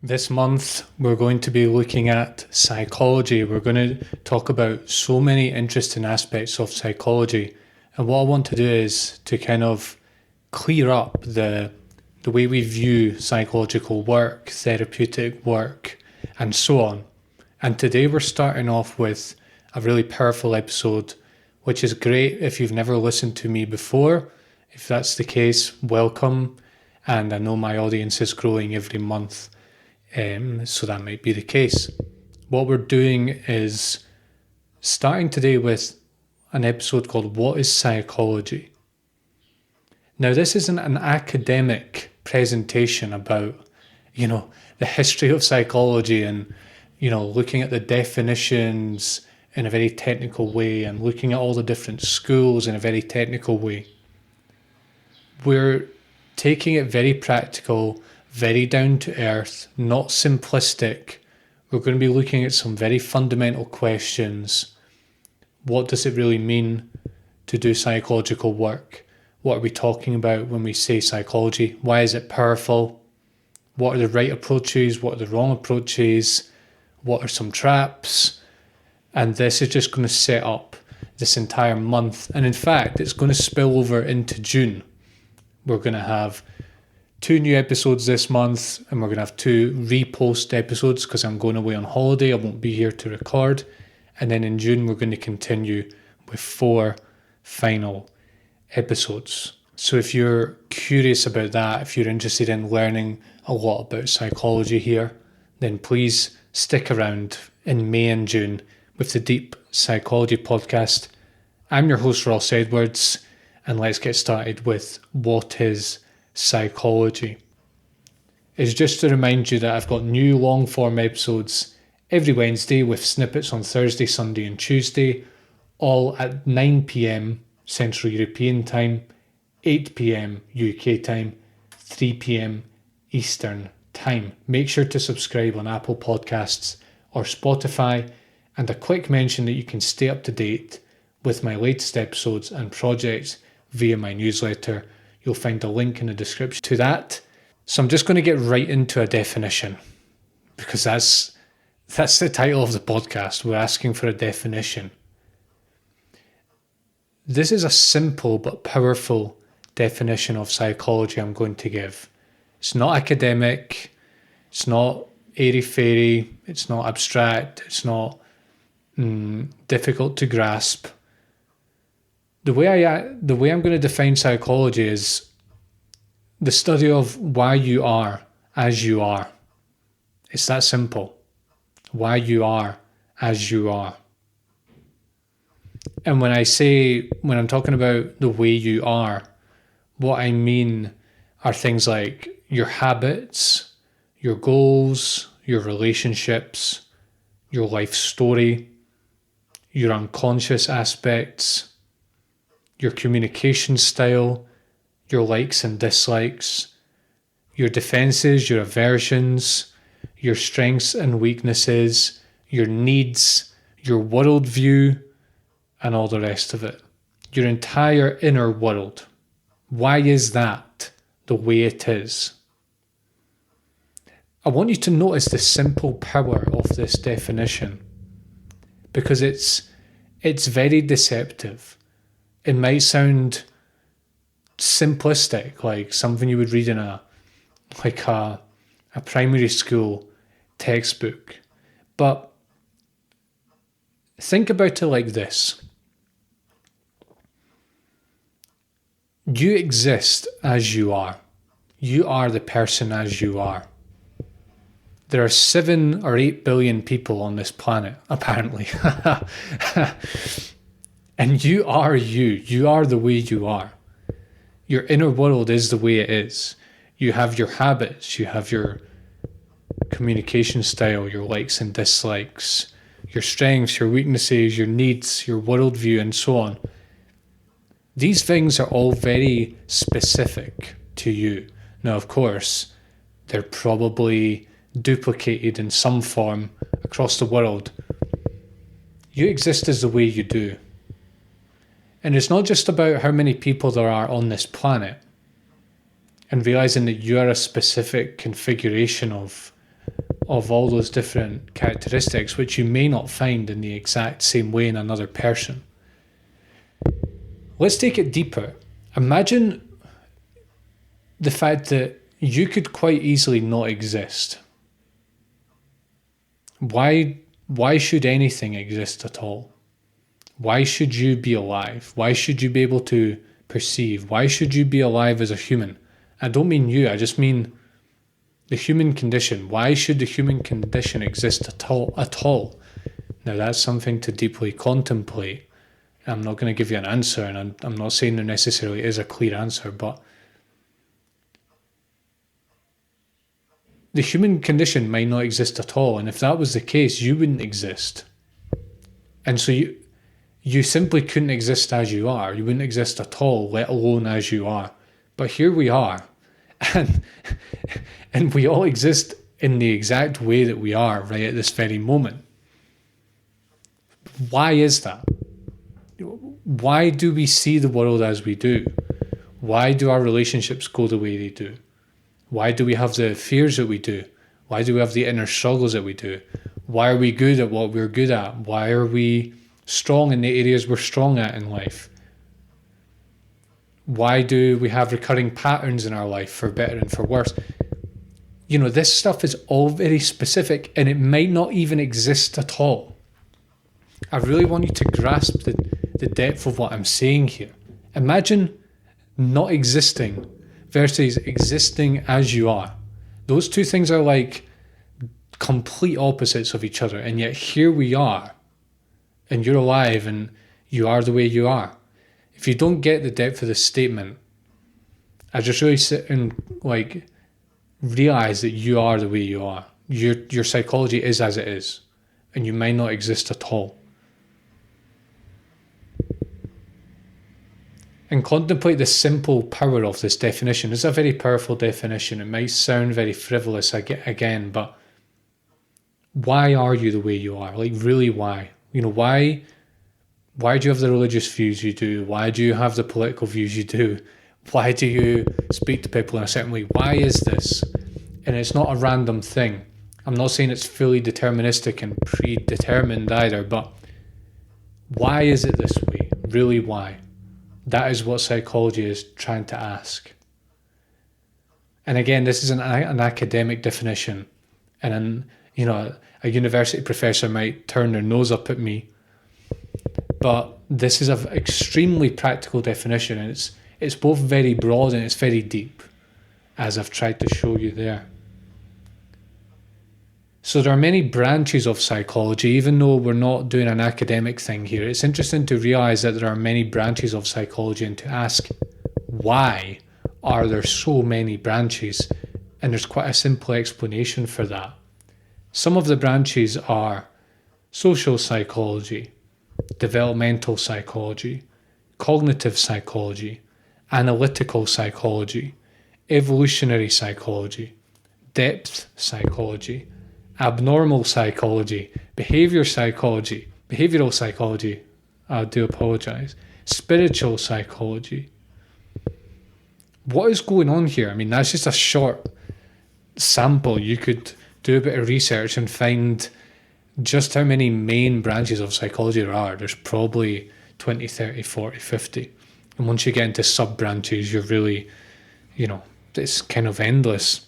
This month, we're going to be looking at psychology. We're going to talk about so many interesting aspects of psychology. And what I want to do is to kind of clear up the way we view psychological work, therapeutic work, and so on. And today we're starting off with a really powerful episode, which is great if you've never listened to me before. If that's the case, welcome. And I know my audience is growing every month. So that might be the case. What we're doing is starting today with an episode called What is Psychology? Now, this isn't an academic presentation about, the history of psychology and, looking at the definitions in a very technical way and looking at all the different schools in a very technical way. We're taking it very practical, very down to earth, not simplistic. We're going to be looking at some very fundamental questions. What does it really mean to do psychological work? What are we talking about when we say psychology? Why is it powerful? What are the right approaches? What are the wrong approaches? What are some traps? And this is just going to set up this entire month. And in fact, it's going to spill over into June. We're going to have 2 new episodes this month, and we're going to have 2 repost episodes because I'm going away on holiday. I won't be here to record. And then in June, we're going to continue with 4 final episodes. So if you're curious about that, if you're interested in learning a lot about psychology here, then please stick around in May and June with the Deep Psychology Podcast. I'm your host, Ross Edwards, and let's get started with what is psychology. It's just to remind you that I've got new long form episodes every Wednesday with snippets on Thursday, Sunday and Tuesday, all at 9 p.m. Central European Time, 8 p.m. UK Time, 3 p.m. Eastern Time. Make sure to subscribe on Apple Podcasts or Spotify, and a quick mention that you can stay up to date with my latest episodes and projects via my newsletter. You'll find a link in the description to that. So I'm just going to get right into a definition because that's the title of the podcast. We're asking for a definition. This is a simple but powerful definition of psychology I'm going to give. It's not academic. It's not airy-fairy. It's not abstract. It's not difficult to grasp. The way I'm going to define psychology is the study of why you are as you are. It's that simple. Why you are as you are. And when I'm talking about the way you are, what I mean are things like your habits, your goals, your relationships, your life story, your unconscious aspects, your communication style, your likes and dislikes, your defenses, your aversions, your strengths and weaknesses, your needs, your worldview, and all the rest of it. Your entire inner world. Why is that the way it is? I want you to notice the simple power of this definition because it's very deceptive. It might sound simplistic, like something you would read in a primary school textbook. But think about it like this. You exist as you are. You are the person as you are. There are 7 or 8 billion people on this planet, apparently. And you are you. You are the way you are. Your inner world is the way it is. You have your habits. You have your communication style, your likes and dislikes, your strengths, your weaknesses, your needs, your worldview, and so on. These things are all very specific to you. Now, of course, they're probably duplicated in some form across the world. You exist as the way you do. And it's not just about how many people there are on this planet and realizing that you are a specific configuration of of all those different characteristics, which you may not find in the exact same way in another person. Let's take it deeper. Imagine the fact that you could quite easily not exist. Why should anything exist at all? Why should you be alive? Why should you be able to perceive? Why should you be alive as a human? I don't mean you, I just mean the human condition. Why should the human condition exist at all? Now that's something to deeply contemplate. I'm not going to give you an answer, and I'm not saying there necessarily is a clear answer, but the human condition might not exist at all, and if that was the case, you wouldn't exist. And so you simply couldn't exist as you are. You wouldn't exist at all, let alone as you are. But here we are, and we all exist in the exact way that we are right at this very moment. Why is that? Why do we see the world as we do? Why do our relationships go the way they do? Why do we have the fears that we do? Why do we have the inner struggles that we do? Why are we good at what we're good at? Why are we strong in the areas we're strong at in life? Why do we have recurring patterns in our life, for better and for worse? This stuff is all very specific, and it might not even exist at all. I really want you to grasp the depth of what I'm saying here. Imagine not existing versus existing as you are. Those two things are like complete opposites of each other, and yet here we are, and you're alive, and you are the way you are. If you don't get the depth of this statement, I just really sit and realize that you are the way you are. Your psychology is as it is, and you might not exist at all. And contemplate the simple power of this definition. It's a very powerful definition. It might sound very frivolous again, but why are you the way you are? Really, why? Why do you have the religious views you do? Why do you have the political views you do? Why do you speak to people in a certain way? Why is this? And it's not a random thing. I'm not saying it's fully deterministic and predetermined either, but why is it this way? Really, why? That is what psychology is trying to ask. And again, this is an academic definition. And a university professor might turn their nose up at me. But this is an extremely practical definition. And it's both very broad and it's very deep, as I've tried to show you there. So there are many branches of psychology, even though we're not doing an academic thing here. It's interesting to realize that there are many branches of psychology and to ask, why are there so many branches? And there's quite a simple explanation for that. Some of the branches are social psychology, developmental psychology, cognitive psychology, analytical psychology, evolutionary psychology, depth psychology, abnormal psychology, behavioral psychology, I do apologise, spiritual psychology. What is going on here? I mean, that's just a short sample. You could do a bit of research and find just how many main branches of psychology there are. There's probably 20, 30, 40, 50. And once you get into sub-branches, you're really, it's kind of endless.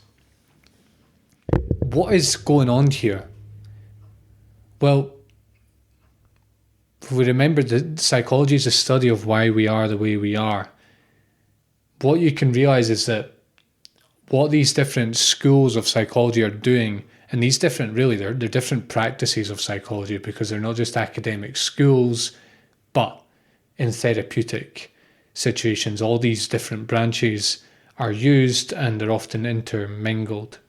What is going on here? Well, if we remember that psychology is a study of why we are the way we are, what you can realize is that what these different schools of psychology are doing, and these different, really, they're different practices of psychology, because they're not just academic schools, but in therapeutic situations, all these different branches are used and they're often intermingled.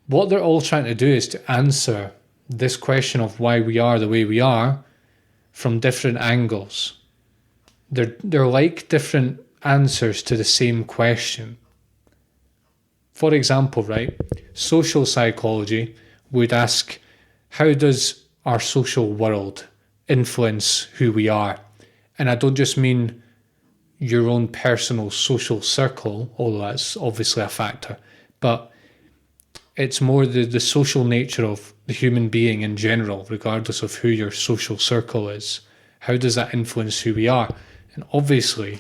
What they're all trying to do is to answer this question of why we are the way we are from different angles. They're like different answers to the same question. For example, right, social psychology would ask, how does our social world influence who we are? And I don't just mean your own personal social circle, although that's obviously a factor, but It's more the social nature of the human being in general, regardless of who your social circle is. How does that influence who we are? And obviously,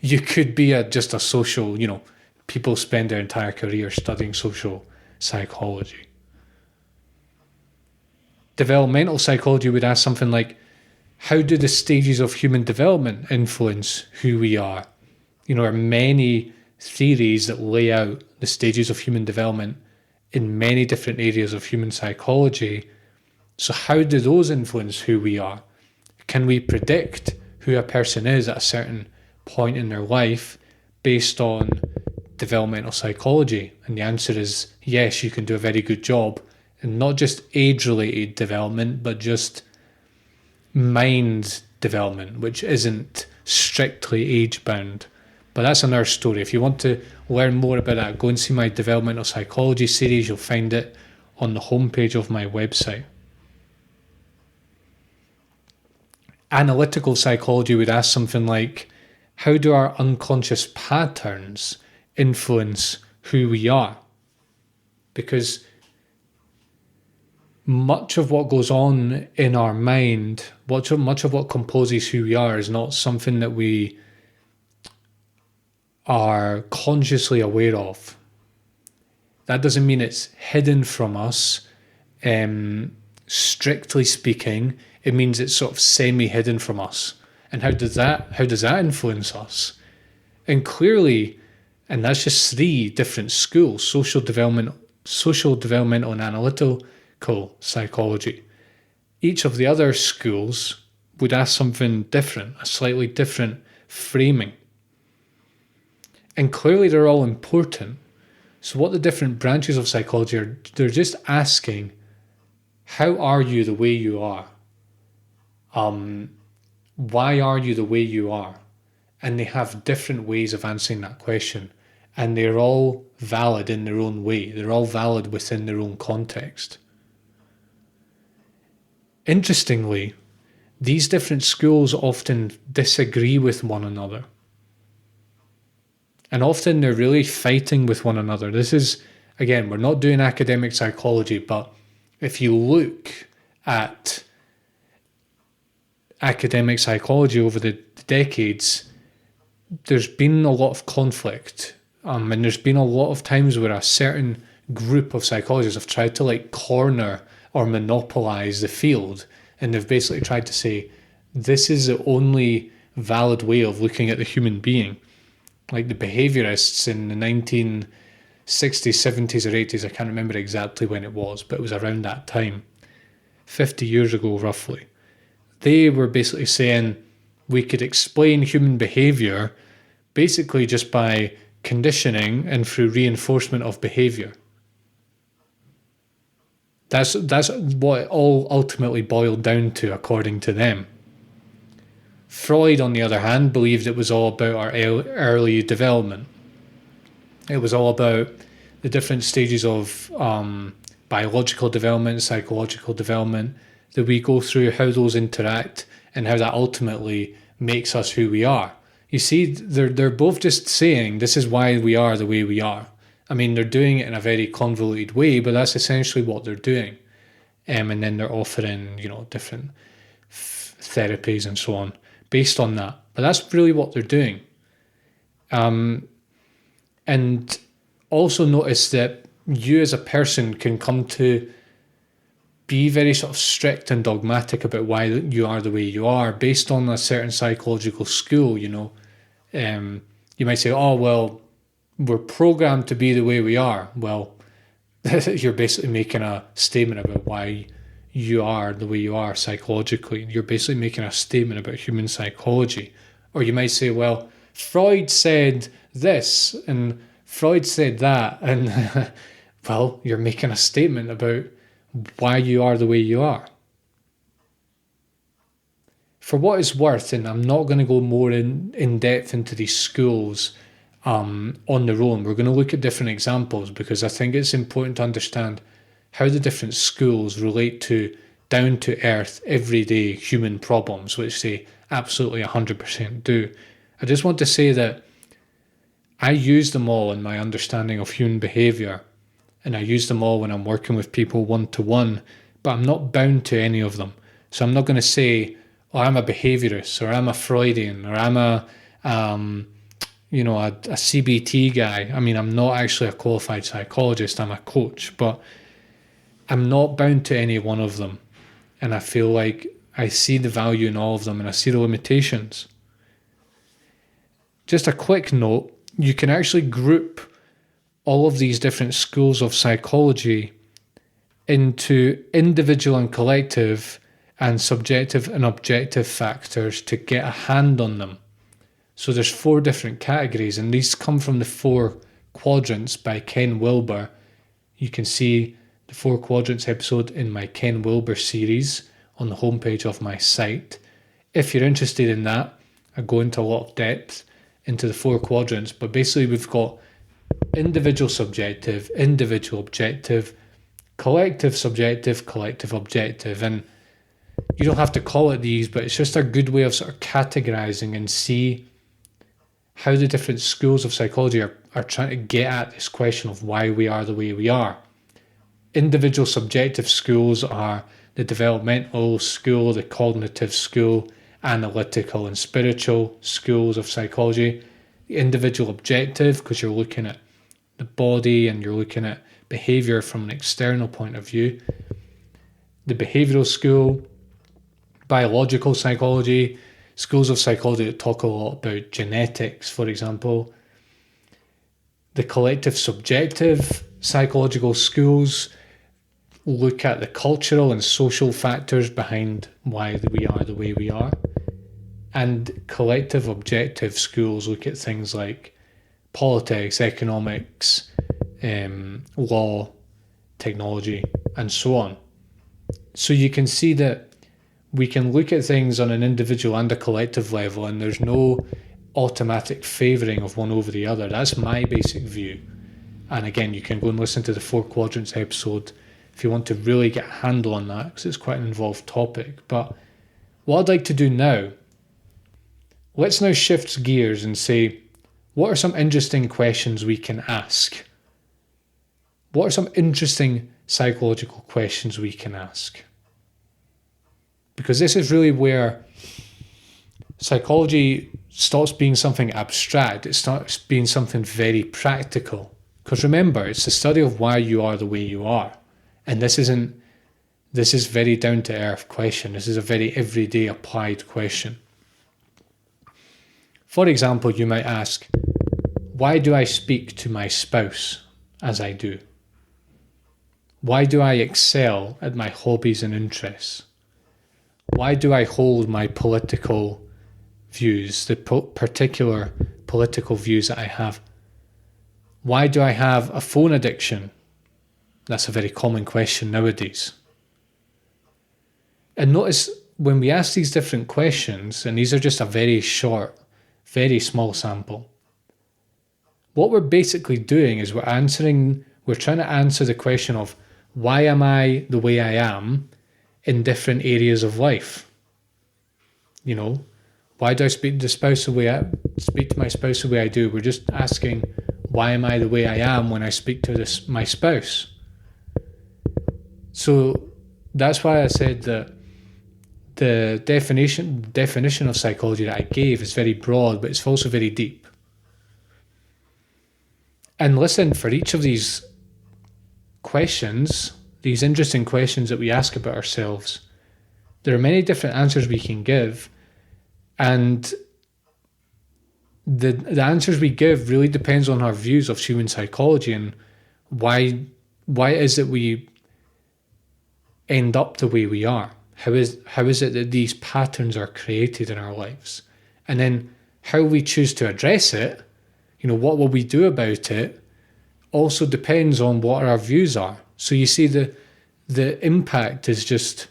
you could be just a social, people spend their entire career studying social psychology. Developmental psychology would ask something like, how do the stages of human development influence who we are? There are many theories that lay out the stages of human development in many different areas of human psychology. So how do those influence who we are? Can we predict who a person is at a certain point in their life based on developmental psychology? And the answer is yes, you can do a very good job. And not just age-related development, but just mind development, which isn't strictly age-bound. But that's another story. If you want to learn more about that, go and see my developmental psychology series. You'll find it on the homepage of my website. Analytical psychology would ask something like, how do our unconscious patterns influence who we are? Because much of what goes on in our mind, much of what composes who we are is not something that we are consciously aware of. That doesn't mean it's hidden from us, strictly speaking. It means it's sort of semi-hidden from us. And how does that influence us? And clearly, and that's just 3 different schools: social developmental and analytical psychology. Each of the other schools would ask something different, a slightly different framing. And clearly they're all important. So what the different branches of psychology are, they're just asking, how are you the way you are? Why are you the way you are? And they have different ways of answering that question. And they're all valid in their own way. They're all valid within their own context. Interestingly, these different schools often disagree with one another. And often they're really fighting with one another. This is, again, we're not doing academic psychology, but if you look at academic psychology over the decades, there's been a lot of conflict. And there's been a lot of times where a certain group of psychologists have tried to corner or monopolize the field. And they've basically tried to say, this is the only valid way of looking at the human being. Like the behaviorists in the 1960s, 70s or 80s, I can't remember exactly when it was, but it was around that time, 50 years ago roughly. They were basically saying we could explain human behavior basically just by conditioning and through reinforcement of behavior. That's what it all ultimately boiled down to, according to them. Freud, on the other hand, believed it was all about our early development. It was all about the different stages of biological development, psychological development that we go through, how those interact, and how that ultimately makes us who we are. You see, they're both just saying this is why we are the way we are. I mean, they're doing it in a very convoluted way, but that's essentially what they're doing. And then they're offering, different therapies and so on based on that. But that's really what they're doing. And also notice that you as a person can come to be very sort of strict and dogmatic about why you are the way you are based on a certain psychological school, You might say, oh, well, we're programmed to be the way we are. Well, you're basically making a statement about why you are the way you are psychologically. You're basically making a statement about human psychology. Or you might say, well, Freud said this and Freud said that. And well, you're making a statement about why you are the way you are. For what it's worth, and I'm not going to go more in depth into these schools on their own. We're going to look at different examples because I think it's important to understand how the different schools relate to down-to-earth, everyday human problems, which they absolutely 100% do. I just want to say that I use them all in my understanding of human behaviour, and I use them all when I'm working with people one-to-one, but I'm not bound to any of them. So I'm not going to say, oh, I'm a behaviorist, or I'm a Freudian, or I'm a CBT guy. I mean, I'm not actually a qualified psychologist, I'm a coach, but I'm not bound to any one of them. And I feel like I see the value in all of them and I see the limitations. Just a quick note, you can actually group all of these different schools of psychology into individual and collective and subjective and objective factors to get a hand on them. So there's 4 different categories, and these come from the 4 quadrants by Ken Wilber. You can see the 4 quadrants episode in my Ken Wilber series on the homepage of my site. If you're interested in that, I go into a lot of depth into the 4 quadrants, but basically we've got individual subjective, individual objective, collective subjective, collective objective, and you don't have to call it these, but it's just a good way of sort of categorizing and see how the different schools of psychology are trying to get at this question of why we are the way we are. Individual subjective schools are the developmental school, the cognitive school, analytical and spiritual schools of psychology. The individual objective, because you're looking at the body and you're looking at behavior from an external point of view. The behavioral school, biological psychology, schools of psychology that talk a lot about genetics, for example. The collective subjective psychological schools look at the cultural and social factors behind why we are the way we are. And collective objective schools look at things like politics, economics, law, technology, and so on. So you can see that we can look at things on an individual and a collective level, and there's no automatic favouring of one over the other. That's my basic view. And again, you can go and listen to the 4 quadrants episode if you want to really get a handle on that, because it's quite an involved topic. But what I'd like to do now, let's now shift gears and say, what are some interesting questions we can ask? What are some interesting psychological questions we can ask? Because this is really where psychology stops being something abstract. It starts being something very practical. Because remember, it's the study of why you are the way you are. And this is very down to earth question. This is a very everyday applied question. For example, you might ask, why do I speak to my spouse as I do? Why do I excel at my hobbies and interests? Why do I hold my political views, the particular political views that I have? Why do I have a phone addiction? That's a very common question nowadays. And notice when we ask these different questions, and these are just a very short, very small sample, what we're basically doing is we're trying to answer the question of why am I the way I am in different areas of life. You know, why do I speak to my spouse the way I do? We're just asking, why am I the way I am when I speak to my spouse? So that's why I said that the definition of psychology that I gave is very broad, but it's also very deep. And listen, for each of these questions, these interesting questions that we ask about ourselves, there are many different answers we can give, and the answers we give really depends on our views of human psychology and why is it we end up the way we are. How is it that these patterns are created in our lives? And then how we choose to address it, what will we do about it, also depends on what our views are. So you see the impact is just,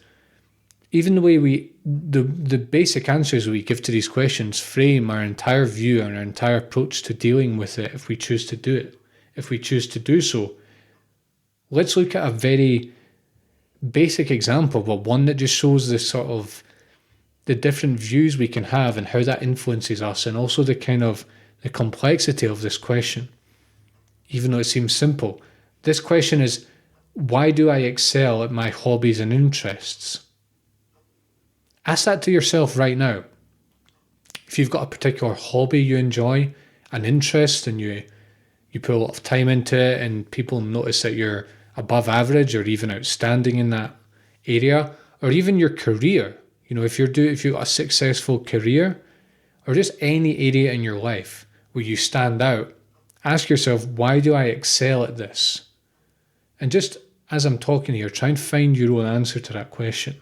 even the way the basic answers we give to these questions frame our entire view and our entire approach to dealing with it if we choose to do it. If we choose to do so. Let's look at a very basic example, but one that just shows the different views we can have and how that influences us, and also the complexity of this question. Even though it seems simple, This question is, why do I excel at my hobbies and interests? Ask that to yourself right now. If you've got a particular hobby you enjoy, an interest, and you put a lot of time into it, and people notice that you're above average or even outstanding in that area, or even your career. If you've got a successful career, or just any area in your life where you stand out, ask yourself, why do I excel at this? And just as I'm talking here, try and find your own answer to that question.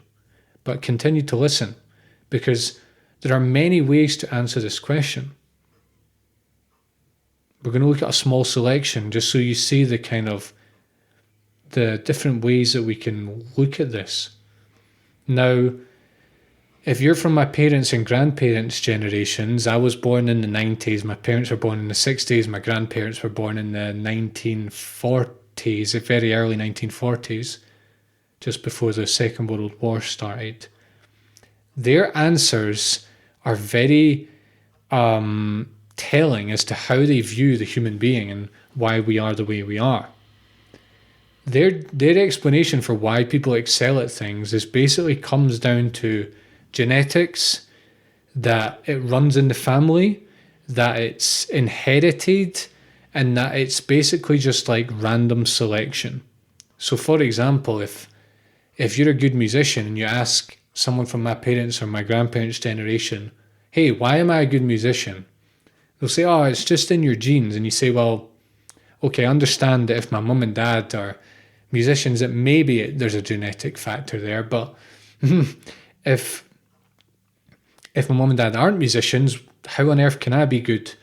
But continue to listen, because there are many ways to answer this question. We're going to look at a small selection just so you see the different ways that we can look at this. Now, if you're from my parents' and grandparents' generations, I was born in the 90s, my parents were born in the 60s, my grandparents were born in the 1940s, the very early 1940s, just before the Second World War started. Their answers are very telling as to how they view the human being and why we are the way we are. Their explanation for why people excel at things is basically comes down to genetics, that it runs in the family, that it's inherited, and that it's basically just like random selection. So for example, if you're a good musician and you ask someone from my parents or my grandparents' generation, hey, why am I a good musician? They'll say, oh, it's just in your genes. And you say, well, okay, I understand that if my mum and dad are musicians, that maybe there's a genetic factor there. But if my mum and dad aren't musicians, how on earth can I be good?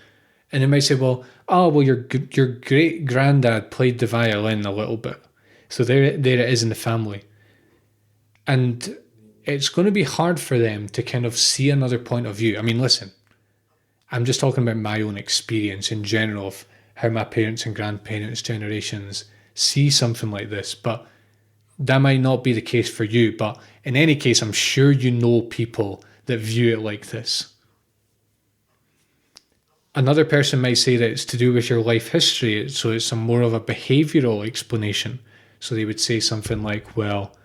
And they might say, well, your great granddad played the violin a little bit. So there it is in the family. And it's going to be hard for them to kind of see another point of view. I mean, listen, I'm just talking about my own experience in general of how my parents and grandparents' generations see something like this. But that might not be the case for you. But in any case, I'm sure you know people that view it like this. Another person might say that it's to do with your life history, so it's more of a behavioural explanation. So they would say something like, well,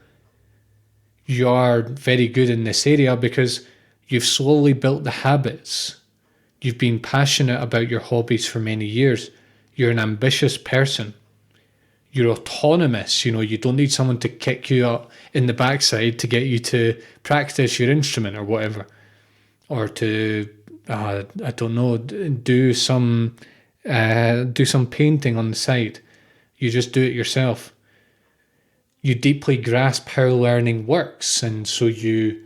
you are very good in this area because you've slowly built the habits. You've been passionate about your hobbies for many years. You're an ambitious person. You're autonomous. You don't need someone to kick you up in the backside to get you to practice your instrument or whatever. Or to, do some painting on the side. You just do it yourself. You deeply grasp how learning works, and so you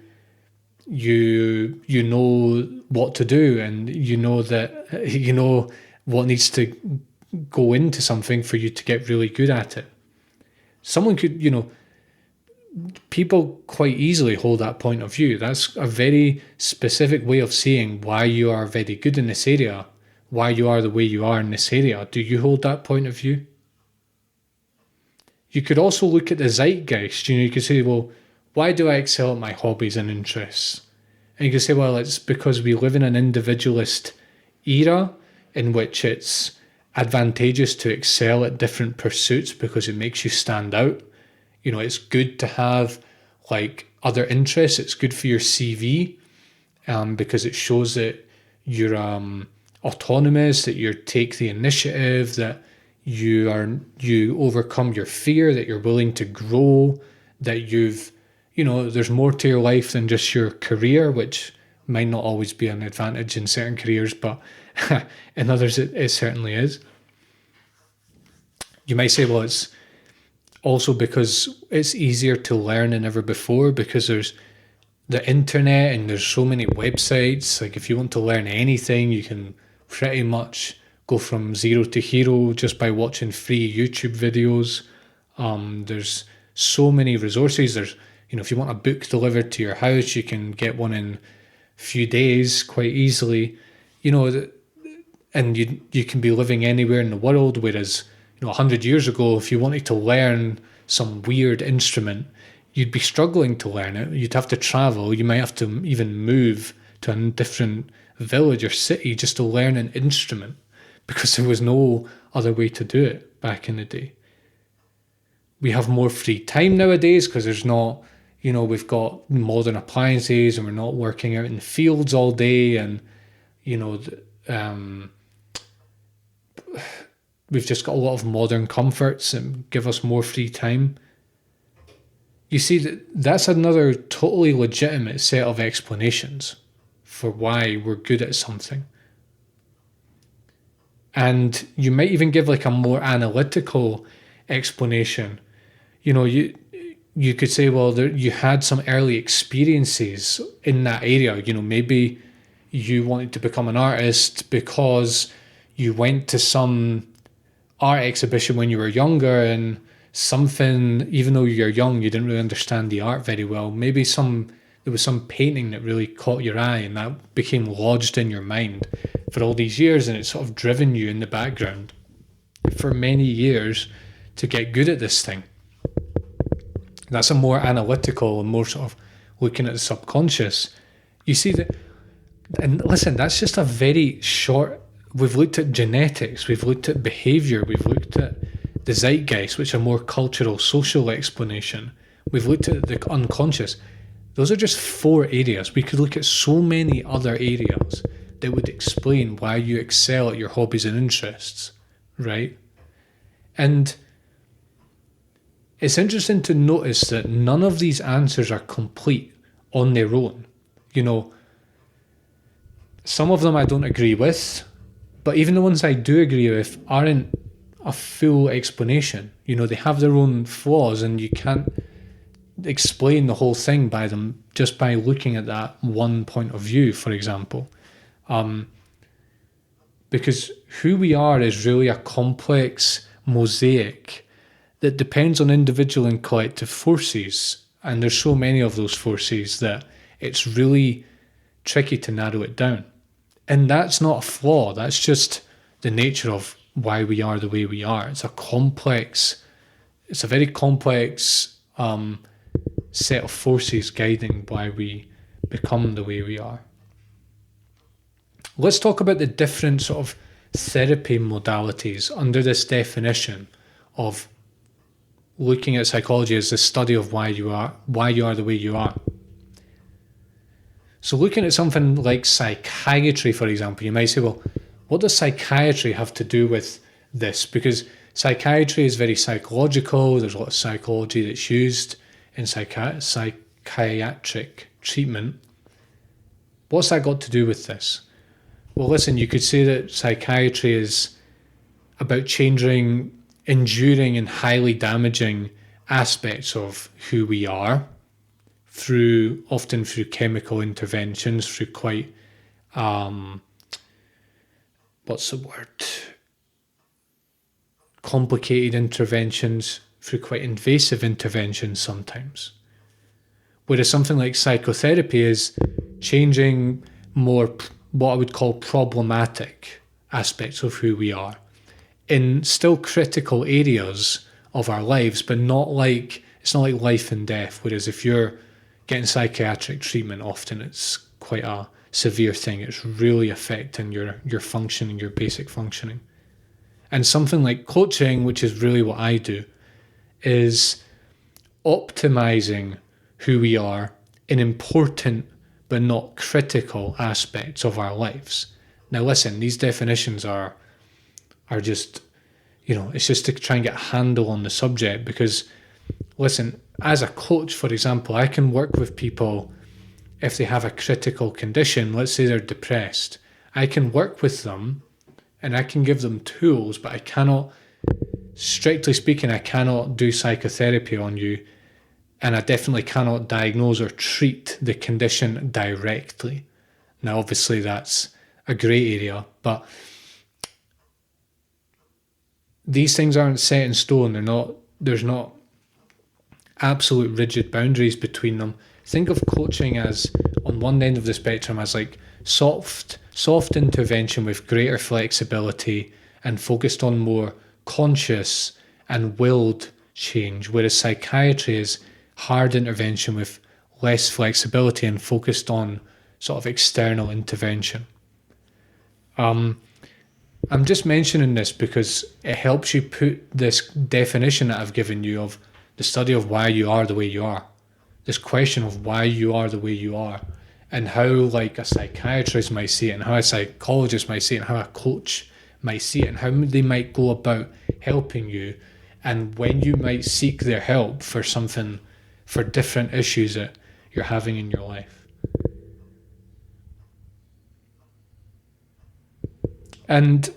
know what to do, and you know what needs to go into something for you to get really good at it. Someone could, people quite easily hold that point of view. That's a very specific way of saying why you are very good in this area, why you are the way you are in this area. Do you hold that point of view? You could also look at the zeitgeist. You could say, well, why do I excel at my hobbies and interests? And you could say, well, it's because we live in an individualist era in which it's advantageous to excel at different pursuits because it makes you stand out. It's good to have like other interests. It's good for your CV because it shows that you're autonomous, that you take the initiative, that you overcome your fear, that you're willing to grow, that there's more to your life than just your career, which might not always be an advantage in certain careers, but in others it certainly is. You might say, well, it's also because it's easier to learn than ever before because there's the internet and there's so many websites. Like if you want to learn anything, you can pretty much go from zero to hero just by watching free YouTube videos. There's so many resources. There's, if you want a book delivered to your house, you can get one in a few days quite easily. And you can be living anywhere in the world, whereas 100 years ago, if you wanted to learn some weird instrument, you'd be struggling to learn it. You'd have to travel. You might have to even move to a different village or city just to learn an instrument because there was no other way to do it back in the day. we have more free time nowadays because there's not, we've got modern appliances and we're not working out in the fields all day, and you know, um, we've just got a lot of modern comforts and give us more free time. You see, that's another totally legitimate set of explanations for why we're good at something. And you might even give like a more analytical explanation. You could say, well, you had some early experiences in that area. Maybe you wanted to become an artist because you went to some art exhibition when you were younger, and something, even though you're young, you didn't really understand the art very well. Maybe there was some painting that really caught your eye and that became lodged in your mind for all these years, and it's sort of driven you in the background for many years to get good at this thing. That's a more analytical and more sort of looking at the subconscious. You see that, and listen, that's just a very short. We've looked at genetics, we've looked at behavior, we've looked at the zeitgeist, which are more cultural, social explanation. We've looked at the unconscious. Those are just 4 areas. We could look at so many other areas that would explain why you excel at your hobbies and interests, right? And it's interesting to notice that none of these answers are complete on their own. Some of them I don't agree with, but even the ones I do agree with aren't a full explanation. They have their own flaws, and you can't explain the whole thing by them just by looking at that one point of view, for example. Because who we are is really a complex mosaic that depends on individual and collective forces. And there's so many of those forces that it's really tricky to narrow it down. And that's not a flaw. That's just the nature of why we are the way we are. It's a very complex set of forces guiding why we become the way we are. Let's talk about the different sort of therapy modalities under this definition of looking at psychology as the study of why you are the way you are. So looking at something like psychiatry, for example, you might say, well, what does psychiatry have to do with this? Because psychiatry is very psychological. There's a lot of psychology that's used in psychiatric treatment. What's that got to do with this? Well, listen, you could say that psychiatry is about changing enduring and highly damaging aspects of who we are often through chemical interventions, through quite, complicated interventions, through quite invasive interventions sometimes. Whereas something like psychotherapy is changing more what I would call problematic aspects of who we are in still critical areas of our lives, but it's not like life and death. Whereas if you're getting psychiatric treatment, often it's quite a severe thing. It's really affecting your functioning, your basic functioning. And something like coaching, which is really what I do, is optimizing who we are in important but not critical aspects of our lives. Now listen, these definitions are just, it's just to try and get a handle on the subject, because listen, as a coach, for example, I can work with people if they have a critical condition. Let's say they're depressed. I can work with them and I can give them tools, but I cannot, strictly speaking, I cannot do psychotherapy on you, and I definitely cannot diagnose or treat the condition directly. Now, obviously, that's a grey area, but these things aren't set in stone. There's not absolute rigid boundaries between them. Think of coaching as, on one end of the spectrum, as like soft intervention with greater flexibility and focused on more conscious and willed change, whereas psychiatry is hard intervention with less flexibility and focused on sort of external intervention. I'm just mentioning this because it helps you put this definition that I've given you of the study of why you are the way you are, this question of why you are the way you are, and how like a psychiatrist might see it, and how a psychologist might see it, and how a coach might see it, and how they might go about helping you, and when you might seek their help for something, for different issues that you're having in your life. And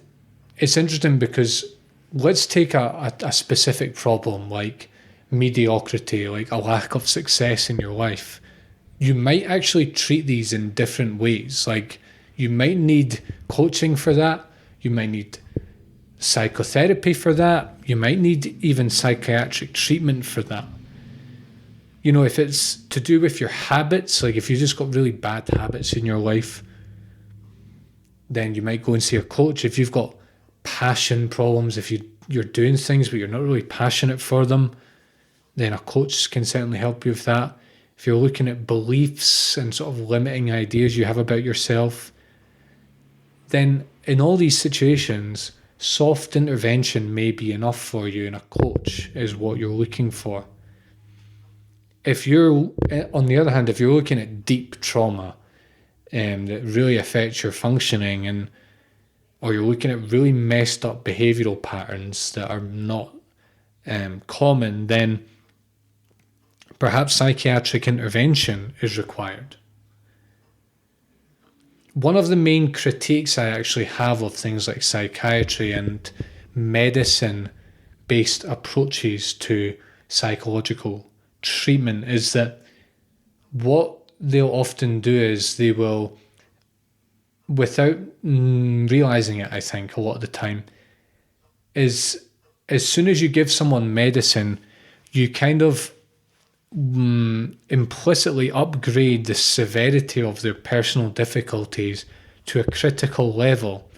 it's interesting because let's take a specific problem like mediocrity, like a lack of success in your life. You might actually treat these in different ways. Like you might need coaching for that. You might need psychotherapy for that. You might need even psychiatric treatment for that. You know, if it's to do with your habits, like if you just got really bad habits in your life, then you might go and see a coach. If you've got passion problems, if you're doing things but you're not really passionate for them, then a coach can certainly help you with that. If you're looking at beliefs and sort of limiting ideas you have about yourself, then in all these situations, soft intervention may be enough for you, and a coach is what you're looking for. If you're, on the other hand, if you're looking at deep trauma that really affects your functioning, or you're looking at really messed up behavioural patterns that are not common, then perhaps psychiatric intervention is required. One of the main critiques I actually have of things like psychiatry and medicine-based approaches to psychological treatment is that what they'll often do is they will, without realizing it, I think, a lot of the time, is as soon as you give someone medicine, you kind of implicitly upgrade the severity of their personal difficulties to a critical level,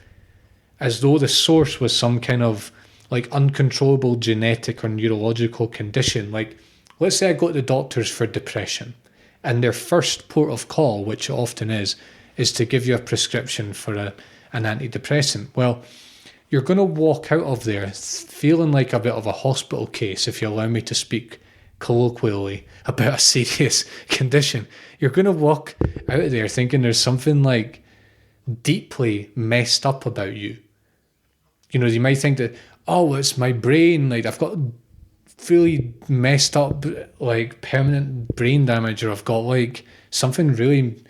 as though the source was some kind of like uncontrollable genetic or neurological condition. Like, let's say I go to the doctors for depression, and their first port of call, which it often is to give you a prescription for an antidepressant. Well, you're going to walk out of there feeling like a bit of a hospital case, if you allow me to speak colloquially about a serious condition. You're going to walk out of there thinking there's something like deeply messed up about you. You know, you might think that, oh, it's my brain, like I've got fully messed up, like permanent brain damage, or I've got like something really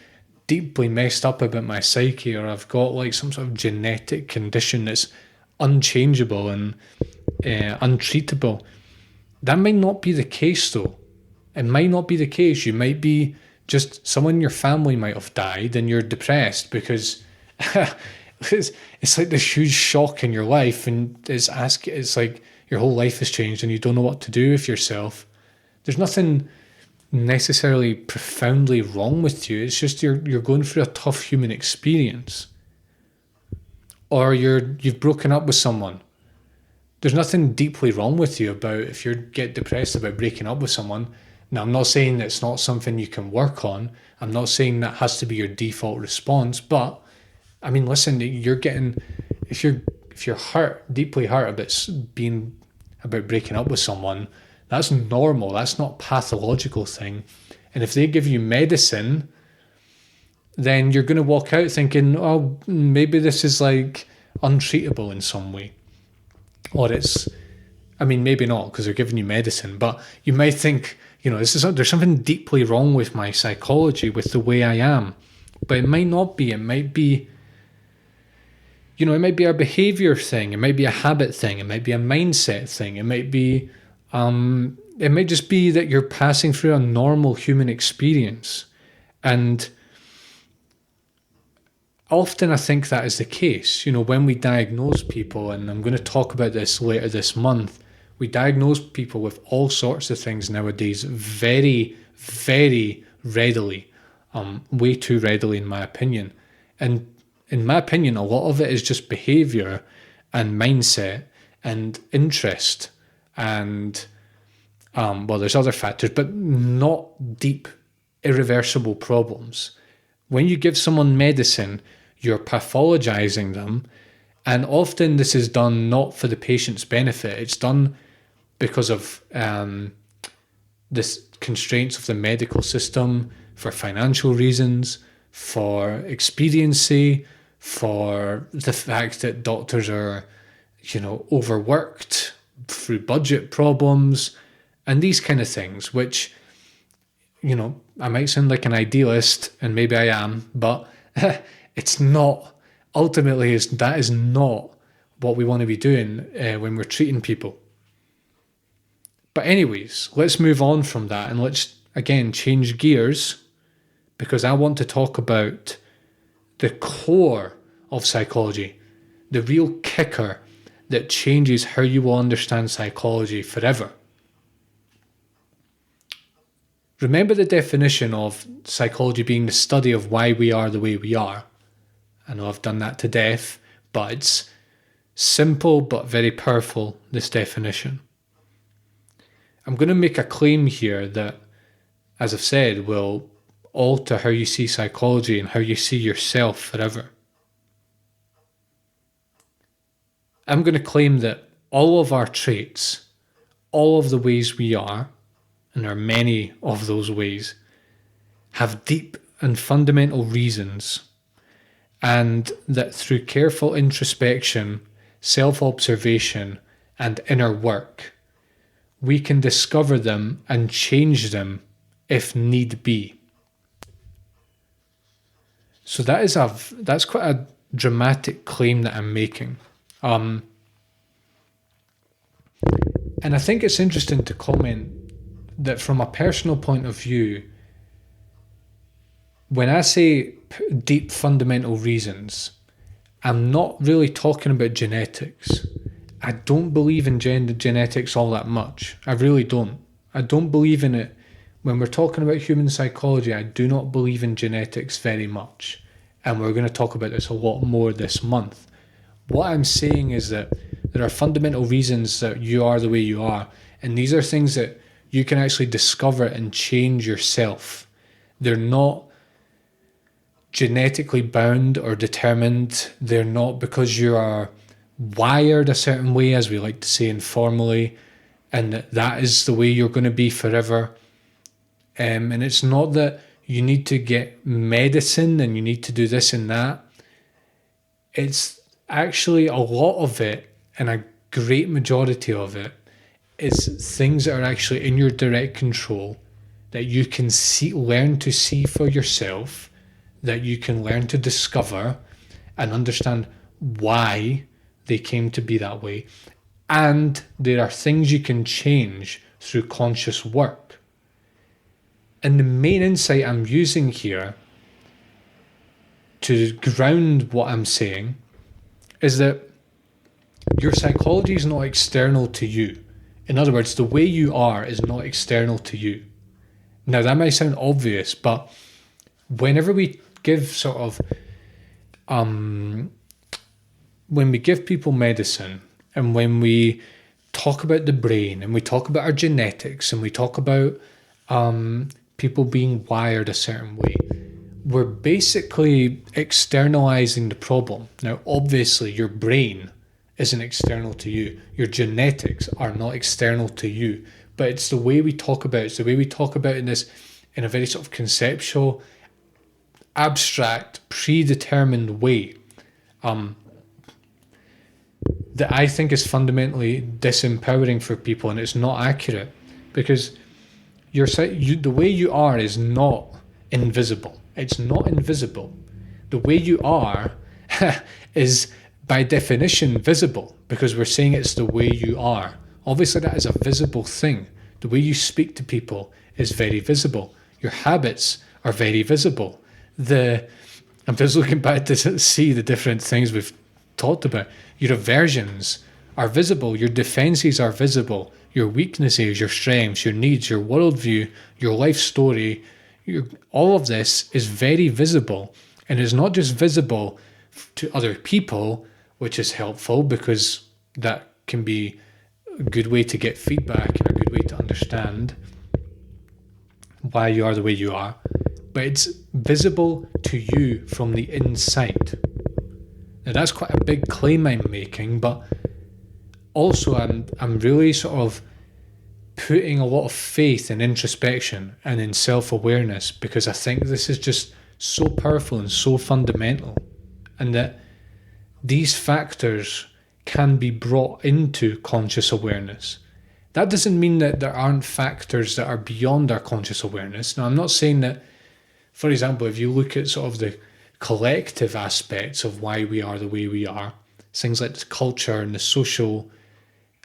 deeply messed up about my psyche, or I've got like some sort of genetic condition that's unchangeable and untreatable. That might not be the case though. It might not be the case. You might be just someone in your family might have died and you're depressed because it's like this huge shock in your life, and it's like your whole life has changed and you don't know what to do with yourself. There's nothing necessarily profoundly wrong with you. It's just you're going through a tough human experience. Or you've broken up with someone. There's nothing deeply wrong with you about if you get depressed about breaking up with someone. Now, I'm not saying that's not something you can work on. I'm not saying that has to be your default response. But I mean, listen, you're getting, if you're hurt, deeply hurt about breaking up with someone, that's normal. That's not a pathological thing. And if they give you medicine, then you're going to walk out thinking, oh, maybe this is like untreatable in some way. Or maybe not because they're giving you medicine, but you might think, there's something deeply wrong with my psychology, with the way I am. But it might not be. It might be, it might be a behavior thing. It might be a habit thing. It might be a mindset thing. It might be, it might just be that you're passing through a normal human experience. And often I think that is the case. When we diagnose people, and I'm going to talk about this later this month, we diagnose people with all sorts of things nowadays very, very readily, way too readily in my opinion. And in my opinion, a lot of it is just behavior and mindset and interest and, there's other factors, but not deep, irreversible problems. When you give someone medicine, you're pathologizing them, and often this is done not for the patient's benefit. It's done because of the constraints of the medical system, for financial reasons, for expediency, for the fact that doctors are, overworked through budget problems, and these kind of things, which, I might sound like an idealist, and maybe I am, but it's not. Ultimately, that is not what we want to be doing when we're treating people. But anyways, let's move on from that and let's, again, change gears, because I want to talk about the core of psychology, the real kicker that changes how you will understand psychology forever. Remember the definition of psychology being the study of why we are the way we are. I know I've done that to death, but it's simple but very powerful, this definition. I'm going to make a claim here that, as I've said, will alter how you see psychology and how you see yourself forever. I'm going to claim that all of our traits, all of the ways we are, and there are many of those ways, have deep and fundamental reasons, and that through careful introspection, self-observation, and inner work, we can discover them and change them if need be. So that's quite a dramatic claim that I'm making. And I think it's interesting to comment that from a personal point of view, when I say deep fundamental reasons, I'm not really talking about genetics. I don't believe in genetics all that much. I really don't. I don't believe in it. When we're talking about human psychology, I do not believe in genetics very much. And we're going to talk about this a lot more this month. What I'm saying is that there are fundamental reasons that you are the way you are. And these are things that you can actually discover and change yourself. They're not genetically bound or determined. They're not because you are wired a certain way, as we like to say informally, and that is the way you're going to be forever. And it's not that you need to get medicine and you need to do this and that. It's actually a lot of it, and a great majority of it, is things that are actually in your direct control, that you can learn to see for yourself, that you can learn to discover and understand why they came to be that way. And there are things you can change through conscious work. And the main insight I'm using here to ground what I'm saying is that your psychology is not external to you. In other words, the way you are is not external to you. Now, that might sound obvious, but whenever we give when we give people medicine, and when we talk about the brain, and we talk about our genetics, and we talk about people being wired a certain way, we're basically externalizing the problem. Now, obviously, your brain isn't external to you. Your genetics are not external to you. But it's the way we talk about it. It's the way we talk about it in a very sort of conceptual, abstract, predetermined way that I think is fundamentally disempowering for people, and it's not accurate, because the way you are is not invisible. It's not invisible. The way you are is by definition visible, because we're saying it's the way you are. Obviously, that is a visible thing. The way you speak to people is very visible. Your habits are very visible. I'm just looking back to see the different things we've talked about. Your aversions are visible. Your defenses are visible. Your weaknesses, your strengths, your needs, your worldview, your life story, all of this is very visible. And it's not just visible to other people, which is helpful, because that can be a good way to get feedback and a good way to understand why you are the way you are. But it's visible to you from the inside. Now, that's quite a big claim I'm making, but also I'm really sort of putting a lot of faith in introspection and in self-awareness, because I think this is just so powerful and so fundamental, and that these factors can be brought into conscious awareness. That doesn't mean that there aren't factors that are beyond our conscious awareness. Now, I'm not saying that, for example, if you look at sort of the collective aspects of why we are the way we are, things like the culture and the social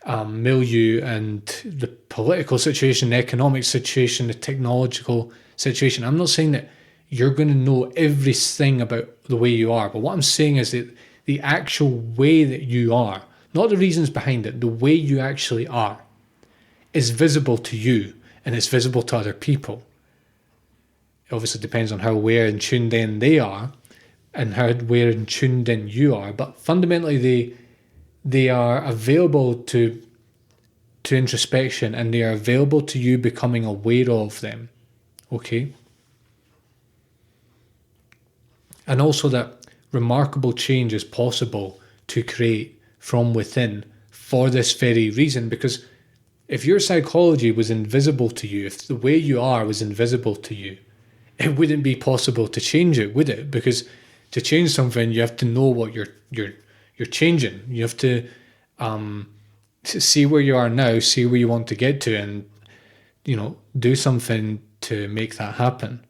milieu and the political situation, the economic situation, the technological situation. I'm not saying that you're going to know everything about the way you are, but what I'm saying is that the actual way that you are, not the reasons behind it, the way you actually are, is visible to you and it's visible to other people. It obviously depends on how aware and tuned in they are and how aware and tuned in you are, but fundamentally they are available to introspection, and they are available to you becoming aware of them. Okay? And also that remarkable change is possible to create from within for this very reason, because if your psychology was invisible to you, if the way you are was invisible to you, it wouldn't be possible to change it, would it? Because to change something, you have to know what you're changing. You have to see where you are now, see where you want to get to, and do something to make that happen.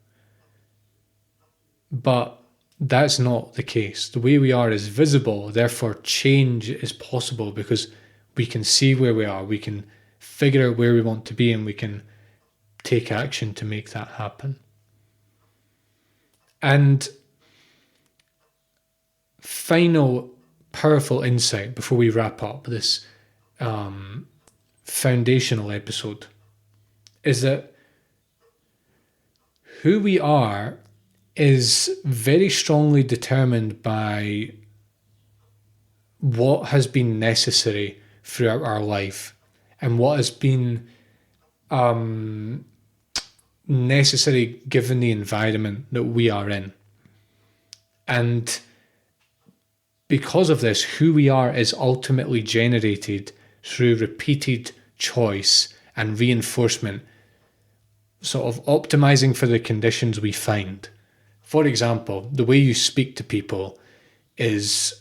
But that's not the case. The way we are is visible, therefore change is possible, because we can see where we are, we can figure out where we want to be, and we can take action to make that happen. And final powerful insight before we wrap up this foundational episode is that who we are is very strongly determined by what has been necessary throughout our life and what has been necessary given the environment that we are in. And because of this, who we are is ultimately generated through repeated choice and reinforcement, sort of optimizing for the conditions we find. For example, the way you speak to people is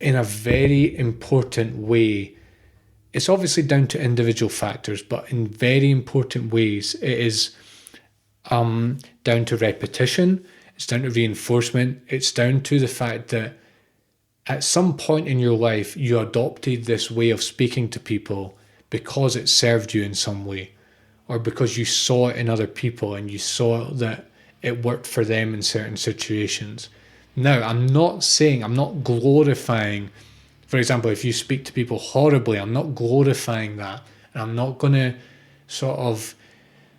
in a very important way. It's obviously down to individual factors, but in very important ways, it is down to repetition, it's down to reinforcement, it's down to the fact that at some point in your life, you adopted this way of speaking to people because it served you in some way, or because you saw it in other people and you saw that it worked for them in certain situations. Now, I'm not glorifying, for example, if you speak to people horribly, I'm not glorifying that. And I'm not going to sort of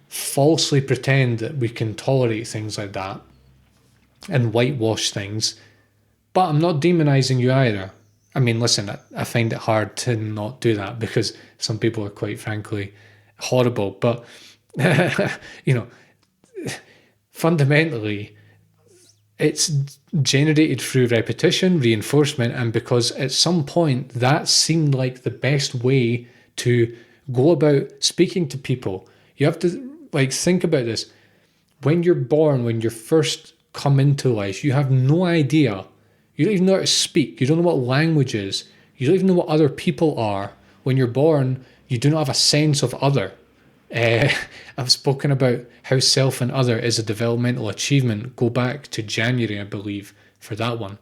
falsely pretend that we can tolerate things like that and whitewash things. But I'm not demonizing you either. I mean, listen, I find it hard to not do that because some people are quite frankly horrible. But, fundamentally, it's generated through repetition, reinforcement, and because at some point that seemed like the best way to go about speaking to people. You have to think about this. When you're born, when you first come into life, you have no idea. You don't even know how to speak. You don't know what language is. You don't even know what other people are. When you're born, you do not have a sense of other. I've spoken about how self and other is a developmental achievement. Go back to January, I believe, for that one.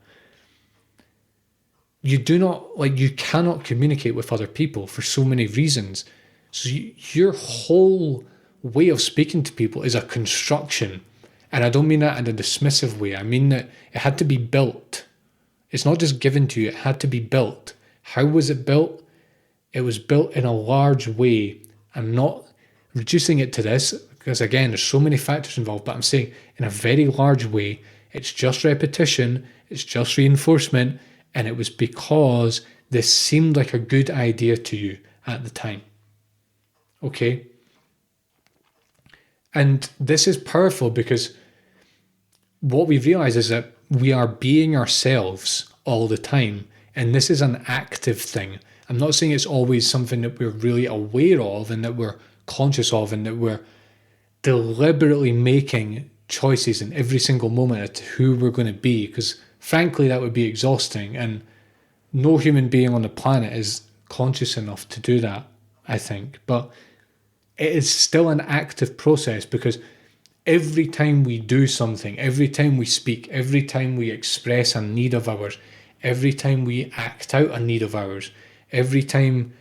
You cannot communicate with other people for so many reasons. So your whole way of speaking to people is a construction. And I don't mean that in a dismissive way. I mean that it had to be built. It's not just given to you, it had to be built. How was it built? It was built in a large way. I'm not reducing it to this, because again, there's so many factors involved, but I'm saying in a very large way, it's just repetition, it's just reinforcement, and it was because this seemed like a good idea to you at the time. Okay? And this is powerful because what we realize is that we are being ourselves all the time, and this is an active thing. I'm not saying it's always something that we're really aware of and that we're conscious of, and that we're deliberately making choices in every single moment as to who we're going to be, because frankly that would be exhausting, and no human being on the planet is conscious enough to do that, I think. But it is still an active process, because every time we do something, every time we speak, every time we express a need of ours, every time we act out a need of ours, every time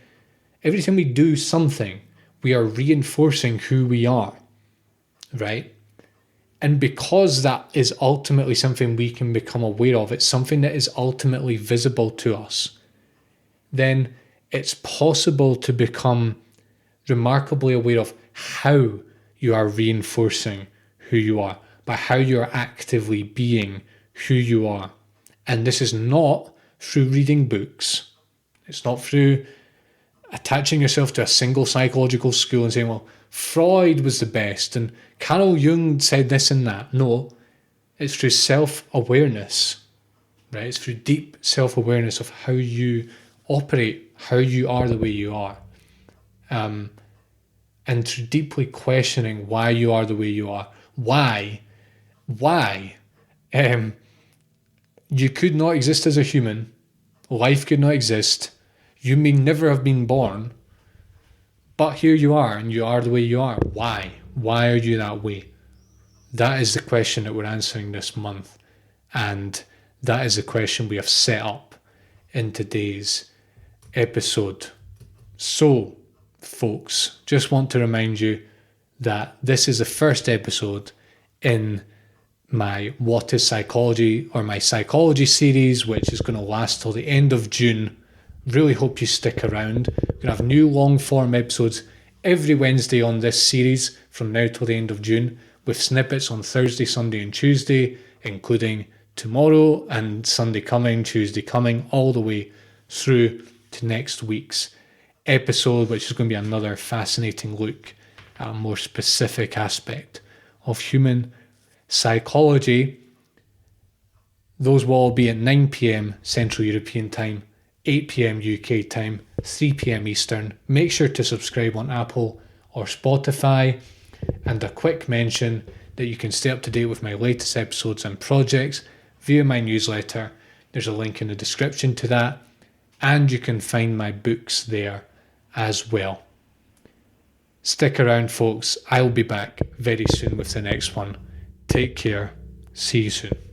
we do something, we are reinforcing who we are, right? And because that is ultimately something we can become aware of, it's something that is ultimately visible to us, then it's possible to become remarkably aware of how you are reinforcing who you are, by how you're actively being who you are. And this is not through reading books. It's not through attaching yourself to a single psychological school and saying, well, Freud was the best and Carl Jung said this and that. No, it's through self-awareness, right? It's through deep self-awareness of how you operate, how you are the way you are. And through deeply questioning why you are the way you are. Why? You could not exist as a human. Life could not exist. You may never have been born. But here you are, and you are the way you are. Why? Why are you that way? That is the question that we're answering this month. And that is the question we have set up in today's episode. So, folks, just want to remind you that this is the first episode in my What is Psychology, or my psychology series, which is going to last till the end of June. Really hope you stick around. We're going to have new long form episodes every Wednesday on this series from now till the end of June, with snippets on Thursday, Sunday and Tuesday, including tomorrow and Sunday coming, Tuesday coming, all the way through to next week's episode, which is going to be another fascinating look at a more specific aspect of human psychology. Those will all be at 9 p.m. Central European Time, 8 p.m. UK time, 3 p.m. Eastern. Make sure to subscribe on Apple or Spotify. And a quick mention that you can stay up to date with my latest episodes and projects via my newsletter. There's a link in the description to that. And you can find my books there as well. Stick around, folks. I'll be back very soon with the next one. Take care. See you soon.